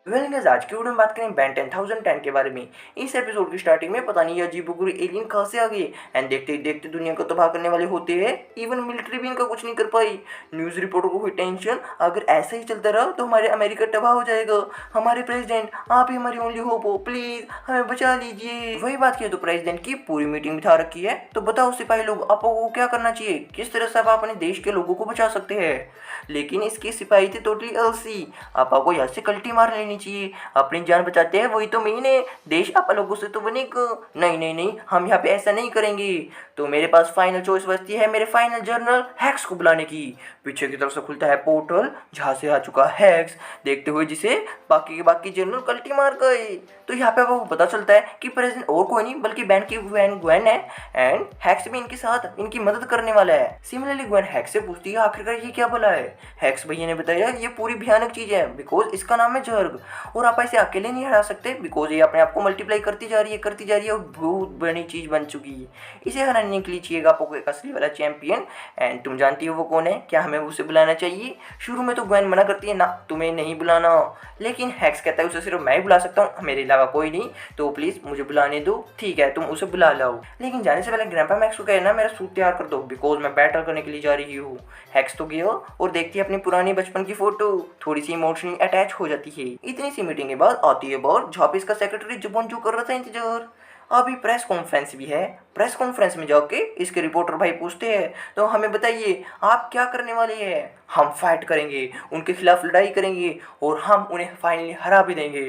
Well guys, आज की video में बात करें बैन 10,010 के बारे में। इस एपिसोड की स्टार्टिंग में पता नहीं ये अजीबोगरीब एलियन कहाँ से आ गए एंड देखते ही देखते दुनिया को तबाह करने वाले होते हैं। इवन मिलिट्री भी इनका कुछ नहीं कर पाई। न्यूज़ रिपोर्टर को हुई टेंशन, अगर ऐसा ही चलता रहा तो हमारे अमेरिका तबाह हो जाएगा। हमारे प्रेसिडेंट, आप ही हमारी ओनली होप हो, प्लीज हमें बचा लीजिए। वही बात की तो प्रेसिडेंट की पूरी मीटिंग बिठा रखी है। तो बताओ सिपाही लोग, आपको क्या करना चाहिए, किस तरह से आप अपने देश के लोगों को बचा सकते हैं। लेकिन इसके सिपाही थे टोटली अलसी। आपको यहाँ से कल्टी मार लेनी चाहिए, अपनी जान बचाते हैं वही तो मेन है, देश आप लोगों से तो बनेगा। नहीं नहीं नहीं, हम यहाँ पे ऐसा नहीं करेंगे। तो मेरे पास फाइनल चॉइस बचती है मेरे फाइनल जनरल हैक्स को बुलाने की। पीछे की तरफ से खुलता है पोर्टल जहाँ से आ चुका हैक्स, देखते हुए जिसे बाकी के बाकी जनरल कल्टी मार गए। तो यहाँ पे आपको पता चलता है कि प्रेसिडेंट और कोई नहीं बल्कि बैन की ग्वेन है एंड हैक्स भी इनके साथ इनकी मदद करने वाला है। सिमिलरली ग्वेन हैक्स से पूछती है आखिरकार ये क्या भला है। हैक्स भैया ने बताया ये पूरी भयानक चीज है बिकॉज इसका नाम है जर्ग, और आप ऐसे अकेले नहीं हरा सकते बिकॉज ये अपने आप को मल्टीप्लाई करती जा रही है और बहुत बड़ी चीज बन चुकी है। इसे हराने के लिए चाहिएगा आपको एक असली वाला चैंपियन एंड तुम जानती हो वो कौन है, क्या हमें उसे बुलाना चाहिए। शुरू में तो ग्वेन मना करती है ना तुम्हें नहीं बुलाना, लेकिन हैक्स कहता है उसे सिर्फ मैं ही बुला सकता हूँ, मेरे अलावा कोई नहीं, तो प्लीज मुझे बुलाने दो। ठीक है तुम उसे बुला लाओ, लेकिन जाने से पहले ग्रैंडपा मैक्स को कहना मेरा सूट तैयार कर दो बिकॉज मैं बैटल करने के लिए जा रही हूँ। हैक्स तो गया और देखती है अपनी पुरानी बचपन की फोटो, थोड़ी सी इमोशनली अटैच हो जाती है। इतनी सी मीटिंग के बाद आती है बार जहाँ पे इसका सेक्रेटरी जुबान जो कर रहा था इंतजार। अभी प्रेस कॉन्फ्रेंस भी है। प्रेस कॉन्फ्रेंस में जाके इसके रिपोर्टर भाई पूछते हैं तो हमें बताइए आप क्या करने वाले हैं। हम फाइट करेंगे, उनके खिलाफ लड़ाई करेंगे और हम उन्हें फाइनली हरा भी देंगे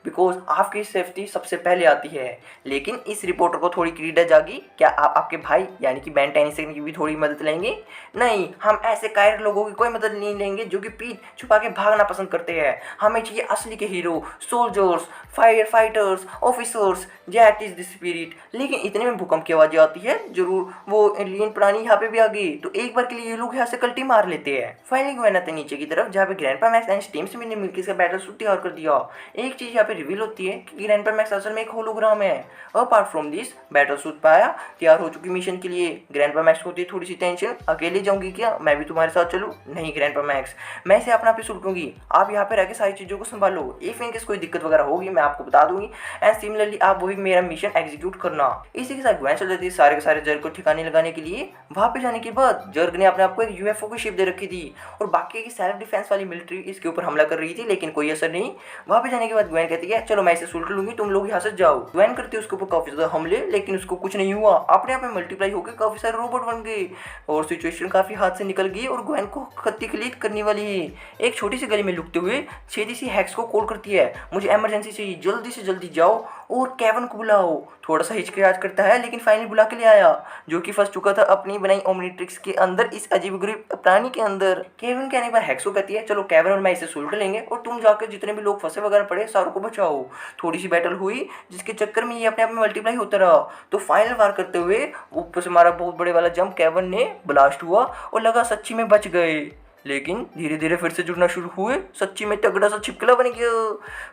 बिकॉज आपकी सेफ्टी सबसे पहले आती है। लेकिन इस रिपोर्टर को थोड़ी क्रीडा जागी, क्या आप आपके भाई यानी कि बैन 10 की भी थोड़ी मदद लेंगे। नहीं, हम ऐसे कायर लोगों की कोई मदद नहीं लेंगे जो कि पीठ छुपा के भागना पसंद करते हैं। हमें चाहिए असली के hero, soldiers, fire fighters, officers, that is the spirit. लेकिन इतने में भूकंप की आवाज़ आती है, जरूर वो एलियन प्राणी यहाँ पे भी आ गई। तो एक बार के लिए ये लोग यहाँ से कल्टी मार लेते हैं। फाइनली गए आते नीचे की तरफ जहाँ पे grandpa max and steam Smith ने मिलकर इसका बैटल सूट तैयार कर दिया। एक चीज यहाँ पे रिवील होती है कि ग्रैंडपा मैक्स असल में एक होलोग्राम है। Apart from this battle suit पाया तैयार हो चुकी मिशन के लिए। ग्रैंडपा मैक्स को होती है थोड़ी सी टेंशन, अकेले जाऊंगी क्या, मैं भी तुम्हारे साथ चलूँ। नहीं ग्रैंडपा मैक्स, मैं इसे अपना पीस लूंगी, आप यहाँ पे रह के सारी चीजों को संभालो, इफ इनकेस कोई दिक्कत वगैरह होगी मैं आपको बता दूंगी एंड सिमिलरली आप वही मेरा मिशन एग्जीक्यूट करना। इसी के साथ ग्वेन चल जाती है सारे के सारे जर्ग को ठिकाने लगाने के लिए। वहां पे जाने के बाद जर्ग ने अपने आप को एक यूएफओ की शिप दे रखी थी और बाकी की सेल्फ डिफेंस वाली मिलिट्री इसके ऊपर हमला कर रही थी, लेकिन कोई असर नहीं। वहां पे जाने के बाद ग्वेन कहती है चलो मैं इसे सुलट लूंगी, तुम लोग यहाँ से जाओ। ग्वेन करती है उसके ऊपर काफी ज्यादा हमले, लेकिन उसको कुछ नहीं हुआ, अपने आप में मल्टीप्लाई होकर काफी सारे रोबोट बन गए और सिचुएशन काफी हाथ से निकल गई और ग्वेन को खत्ती क्लीट करने वाली है। एक छोटी सी गली में लुकते हुए छेदी सी हैक्स को कॉल करती है, मुझे इमरजेंसी चाहिए, जल्दी से जल्दी जाओ और केवन को बुलाओ। थोड़ा सा हिचकिचाहट करता है लेकिन फाइनली बुला के ले आया, जो कि फंस चुका था अपनी बनाई ओमनीट्रिक्स के अंदर, इस अजीबोगरीब प्राणी के अंदर। केवन कहने पर हैक्स को कहती है चलो केवन और मैं इसे सुलट लेंगे और तुम जाकर जितने भी लोग फंसे वगैरह पड़े सारों को बचाओ। थोड़ी सी बैटल हुई जिसके चक्कर में ये अपने आप में मल्टीप्लाई होता रहा। तो फाइनल वार करते हुए ऊपर से हमारा बहुत बड़े वाला जंप केवन ने ब्लास्ट हुआ और लगा सच्ची में बच गए, लेकिन धीरे धीरे फिर से जुड़ना शुरू हुए, सच्ची में तगड़ा सा छिपकला बन गया।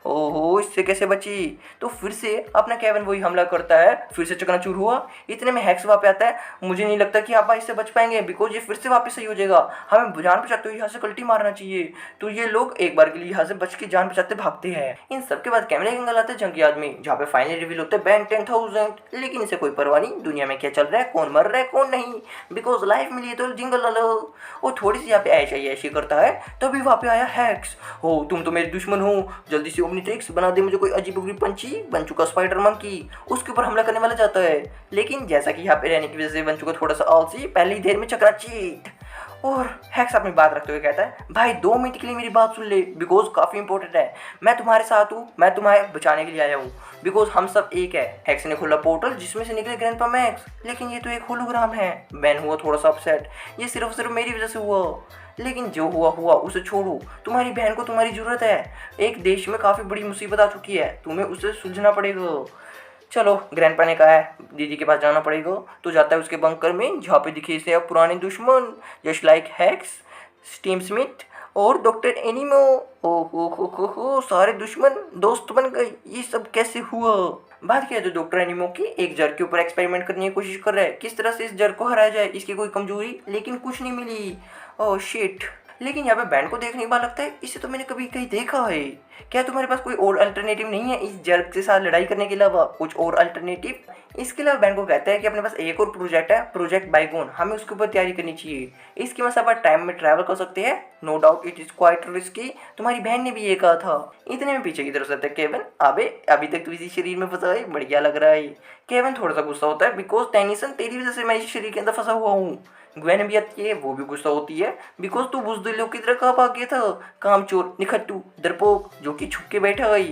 ओहो इससे कैसे बची। तो फिर से अपना केवन वही हमला करता है, फिर से चकनाचूर हुआ। इतने में हैक्स वहाँ पे आता है, मुझे नहीं लगता कि आप इससे बच पाएंगे बिकॉज ये फिर से वापस सही हो जाएगा, हमें जान बचाते हुए यहाँ से कल्टी मारना चाहिए। तो ये लोग एक बार के लिए यहाँ से बच के जान बचाते भागते हैं। इन सबके बाद कैमरे के एंगल आते हैं जंगी आदमी, जहाँ पे फाइनली रिवील होते हैं बैन 10,000। लेकिन इसे कोई परवाह नहीं दुनिया में क्या चल रहा है, कौन मर रहा है कौन नहीं, बिकॉज लाइफ मिली है तो जिंगल लो। और थोड़ी सी यहाँ पे ऐशी करता है तभी वहाँ पे आया हैक्स। हो तुम तो मेरे दुश्मन हो, जल्दी से ओमनीट्रिक्स बना दे मुझे कोई अजीबोगरीब पंछी बन चुका स्पाइडर मंकी, उसके ऊपर हमला करने वाला जाता है। लेकिन जैसा कि यहाँ पे रहने की वजह से बन चुका थोड़ा सा आलसी, पहली देर में चकनाचूर। और हैक्स अपनी बात रखते हुए कहता है भाई 2 मिनट के लिए मेरी बात सुन ले बिकॉज काफ़ी इंपॉर्टेंट है, मैं तुम्हारे साथ हूँ, मैं तुम्हें बचाने के लिए आया हूँ बिकॉज हम सब एक है। हैक्स ने खोला पोर्टल जिसमें से निकले ग्रैंडपा मैक्स, लेकिन ये तो एक होलोग्राम है। बैन हुआ थोड़ा सा अपसेट, ये सिर्फ मेरी वजह से हुआ, लेकिन जो हुआ हुआ उसे छोड़ो, तुम्हारी बहन को तुम्हारी जरूरत है, एक देश में काफ़ी बड़ी मुसीबत आ चुकी है, तुम्हें उसे सुलझना पड़ेगा। चलो ग्रैंडपा ने कहा है दीदी के पास जाना पड़ेगा, तो जाता है उसके बंकर में जहाँ पे दिखे इसे अब पुराने दुश्मन just like hacks, steam Smith और डॉक्टर एनिमो। ओ सारे दुश्मन दोस्त बन गए, ये सब कैसे हुआ। बात किया तो डॉक्टर एनिमो की एक जर के ऊपर एक्सपेरिमेंट करने की कोशिश कर रहा है, किस तरह से इस जर को हराया जाए, इसकी कोई कमजोरी, लेकिन कुछ नहीं मिली। Oh shit. लेकिन यहाँ पे बैंड को देखने के बाद लगता है इसे तो मैंने कभी कहीं देखा है। क्या तुम्हारे पास कोई और अल्टरनेटिव नहीं है इस जर्क के साथ लड़ाई करने के अलावा, कुछ और अल्टरनेटिव? इसके अलावा बैंड को कहता है कि अपने पास एक और प्रोजेक्ट है, प्रोजेक्ट बाइगोन, हमें उसके ऊपर तैयारी करनी चाहिए। इसकी वजह से आप टाइम में ट्रैवल कर सकते हैं। No doubt it is quite risky, तुम्हारी बहन ने भी ये कहा था। इतने में पीछे की तरफ से केविन, अबे अभी तक तू इसी शरीर में फंसा है, बढ़िया लग रहा है। केविन थोड़ा सा गुस्सा होता है, बिकॉज टेनिसन तेरी वजह से मैं इस शरीर के अंदर फंसा हुआ हूँ। ग्वेन भी आती है, वो भी गुस्सा होती है, बिकॉज तू बुजदिलों की तरह कहाँ भाग गया था, कामचोर, निखट्टू, डरपोक जो कि छुप के बैठा है।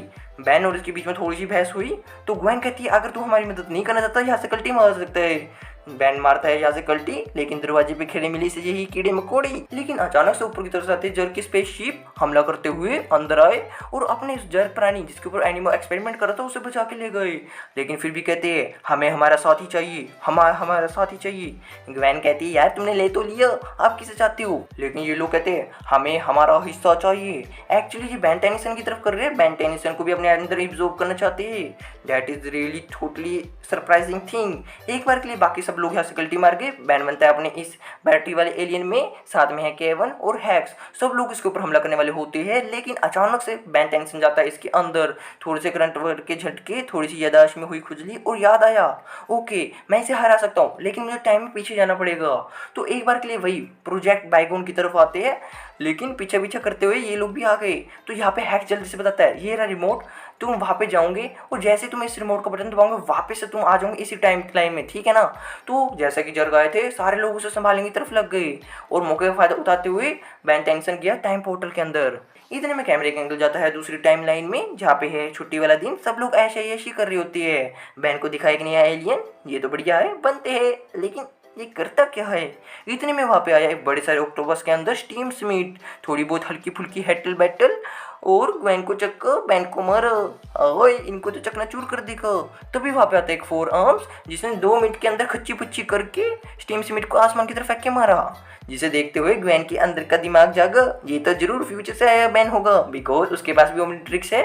बैन और इसके बीच में थोड़ी सी बहस हुई तो ग्वेन कहती है अगर तू हमारी मदद नहीं करना चाहता यहाँ से कल्टी मार सकता है। बैन मारता है यहाँ से कल्टी, लेकिन दरवाजे पे खड़े मिली से यही कीड़े मकोड़े। लेकिन अचानक से ऊपर की तरफ से आते जर्क की स्पेसशिप हमला करते हुए अंदर आए और अपने इस जर्क प्राणी जिसके ऊपर एनिमल एक्सपेरिमेंट कर रहा था उसे बचा के ले गए। लेकिन फिर भी कहते हैं हमें हमारा साथी चाहिए, हमारा साथी चाहिए। ग्वेन कहती है यार तुमने ले तो लिया, आप किसे चाहते हो? लेकिन ये लोग कहते हैं हमें हमारा हिस्सा चाहिए। एक्चुअली ये बैन टेनिसन की तरफ कर रहे हैं, बैन टेनिसन को भी अपने अंदर एब्जॉर्ब करना चाहते हैं। That is really totally surprising thing. एक बार के लिए बाकी सब लोग यहाँ से गलती मार गए। बैन बनता है अपने इस बैटरी वाले एलियन में, साथ में है केवन और हैक्स, सब लोग इसके ऊपर हमला करने वाले होते हैं। लेकिन अचानक से बैन टेंशन जाता है इसके अंदर, थोड़े से करंट के झटके, थोड़ी सी याददाश्त में हुई खुजली और याद आया ओके मैं इसे हरा सकता हूँ, लेकिन मुझे टाइम में पीछे जाना पड़ेगा। तो एक बार के लिए वही प्रोजेक्ट बाइगोन की तरफ आते हैं, लेकिन पीछे पीछे करते हुए ये लोग भी आ गए। तो यहाँ पे हैक जल्दी से बताता है ये रहा रिमोट, तुम वहाँ पे जाओगे और जैसे तुम इस रिमोट का बटन दबाओगे वापस से तुम आ जाओगे इसी टाइम लाइन में, ठीक है ना? तो जैसा कि जर्ग आए थे सारे लोग उसे संभालने की तरफ लग गए और मौके का फायदा उठाते हुए बैन टेंशन गया टाइम पोर्टल के अंदर। इतने में कैमरे का एंगल जाता है दूसरी टाइम लाइन में जहाँ पे है छुट्टी वाला दिन, सब लोग ऐशी कर रही होती है। बैन को दिखाया कि नहीं आया एलियन, ये तो बढ़िया है, बनते हैं, लेकिन ये करता क्या है? इतने में वहाँ पे आया एक बड़े सारे ऑक्टोपस के अंदर स्टीम स्मीट, थोड़ी बहुत हल्की फुल्की हेटल बैटल और ग्वेन को चक्कर, बैन को मार, ओए इनको तो चकनाचूर कर देगा। तभी वहाँ पे आता है एक 4 आर्म्स जिसने 2 मिनट के अंदर खच्ची पुच्ची करके स्टीम स्मिथ को आसमान की तरफ फेंक के मारा, जिसे देखते हुए ग्वेन के अंदर का दिमाग जागा, ये तो जरूर फ्यूचर से आया बैन होगा, बिकॉज उसके पास भी ओमनिट्रिक्स है।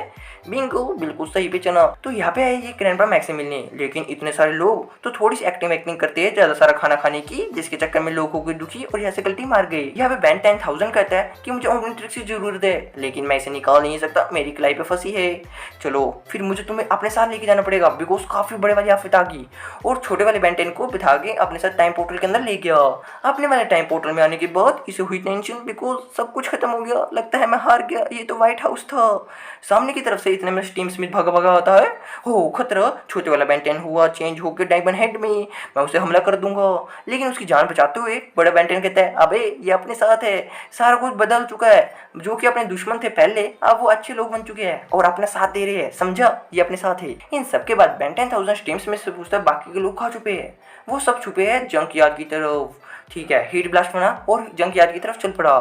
बिंगो, बिल्कुल सही पे चला। तो यहाँ पे आए ये ग्रैंडपा मैक्स मिलने, लेकिन इतने सारे लोग तो थोड़ी सी एक्टिंग करते हैं ज्यादा सारा खाना खाने की, जिसके चक्कर में लोग हो गए दुखी और यहाँ से गलती मार गए। यहाँ पे बैन 10,000 कहता है कि मुझे ओमनिट्रिक्स की जरूरत है, लेकिन मैं इसे निकाल नहीं सकता, मेरी कलाई पे फंसी है। चलो फिर मुझे तुम्हें अपने साथ लेके जाना पड़ेगा, बिकॉज काफी बड़े वाली आफत आ गई। और छोटे वाले बैन 10 को बिठा के अपने साथ टाइम पोर्टल के अंदर ले गया। अपने वाले टाइम पोर्टल में आने के बाद इसे हुई टेंशन, बिकॉज सब कुछ खत्म हो गया, लगता है मैं हार गया, ये तो व्हाइट हाउस था। सामने की तरफ से इतने में स्टीम स्मिथ भागा आता है, हो खतरा, छोटे वाला बैन 10 हुआ चेंज होकर डायमंड हेड में, मैं उसे हमला कर दूंगा। लेकिन उसकी जान बचाते हुए बड़ा बैन 10 कहता है अबे ये अपने साथ है, सारा कुछ बदल चुका है, जो कि अपने दुश्मन थे पहले अब वो अच्छे लोग बन चुके हैं और अपना साथ दे रहे हैं, समझा, ये अपने साथ है। इन सबके बाद बैन 10,000 स्टीम स्मिथ से पूछता है बाकी के लोग कहाँ छुपे हैं? वो सब छुपे हैं जंक यार्ड की तरफ। ठीक है, हीट ब्लास्ट बना और जंक यार्ड की तरफ चल पड़ा।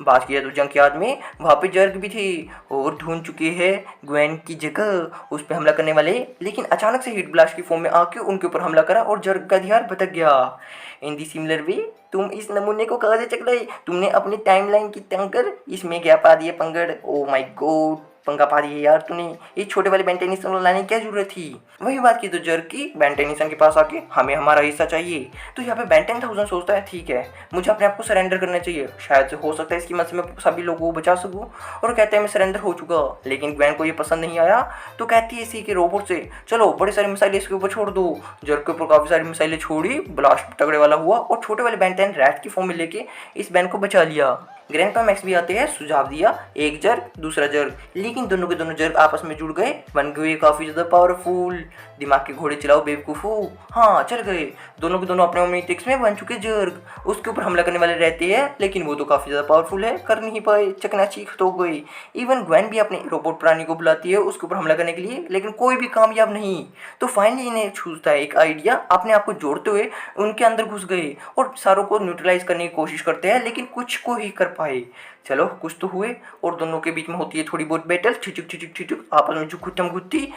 बात किया तो जंक यार्ड में वहाँ पे जर्ग भी थी और ढूंढ चुके हैं ग्वेन की जगह उस पर हमला करने वाले। लेकिन अचानक से हीट ब्लास्ट की फॉर्म में आके उनके ऊपर हमला करा और जर्ग का ध्यान भटक गया। इन दी सिमिलर वे तुम इस नमूने को कहाँ से चकराई? तुमने अपनी टाइमलाइन की टंकर इसमें क्या पा दिए पंगड़? ओ माय गॉड, पंगा पा दिए यार तूने, ये छोटे वाले बैन टेनिसन को लाने की क्या जरूरत थी? वही बात की तो जर्ग की बैन टेनिसन के पास आके हमें हमारा हिस्सा चाहिए। तो यहाँ पे बैन 10,000 सोचता है ठीक है मुझे अपने आप को सरेंडर करना चाहिए, शायद से हो सकता है इसकी मदद से मैं सभी लोगों को बचा सकूँ। और कहते हैं मैं सरेंडर हो चुका। लेकिन ग्वेन को ये पसंद नहीं आया, तो कहती है इसी के रोबोट से चलो बड़े सारे मिसाइलें इसके ऊपर छोड़ दो। जर्ग के ऊपर काफ़ी सारी मिसाइलें छोड़ी, ब्लास्ट तगड़े वाला हुआ और छोटे वाले बैन 10 रैट की फॉर्म में लेके इस बैन को बचा लिया। ग्रैंडपा मैक्स भी आते हैं, सुझाव दिया एक जर्ग दूसरा जर्ग, लेकिन दोनों के दोनों जर्ग आपस में जुड़ गए, बन गए काफ़ी ज़्यादा पावरफुल। दिमाग के घोड़े चलाओ बेवकूफ़ो, हाँ चल गए। दोनों के दोनों अपने ओमनिट्रिक्स में बन चुके जर्ग उसके ऊपर हमला करने वाले रहते हैं, लेकिन वो तो काफ़ी ज़्यादा पावरफुल है, कर नहीं पाए, चकनाचूर हो गई। इवन ग्वेन भी अपने रोबोट प्राणी को बुलाती है उसके ऊपर हमला करने के लिए, लेकिन कोई भी कामयाब नहीं। तो फाइनली इन्हें छूटता है एक आइडिया, अपने आप को जोड़ते हुए उनके अंदर घुस गए और सारों को न्यूट्रलाइज करने की कोशिश करते हैं, लेकिन कुछ को ही कर पाए। चलो कुछ तो हुए और दोनों के बीच में होती है थोड़ी बहुत बैटल, ठिचुक आपस में झुकुटम गुत्ती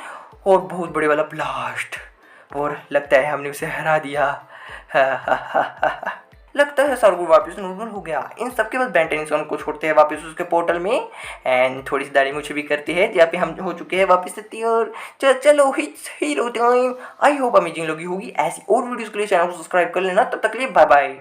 और बहुत बड़े वाला ब्लास्ट, और लगता है हमने उसे हरा दिया। लगता है सारा वापस नॉर्मल हो गया। इन सबके बाद बैन टेनिसन को छोड़ते हैं वापस उसके पोर्टल में एंड थोड़ी सी दाढ़ी मुझे भी करते हैं, जहाँ पे हम हो चुके हैं वापस से तैयार। चलो hits hero time. I hope amazing लगी होगी। ऐसी और वीडियोस के लिए चैनल को सब्सक्राइब कर लेना। तब तक के लिए बाय बाय।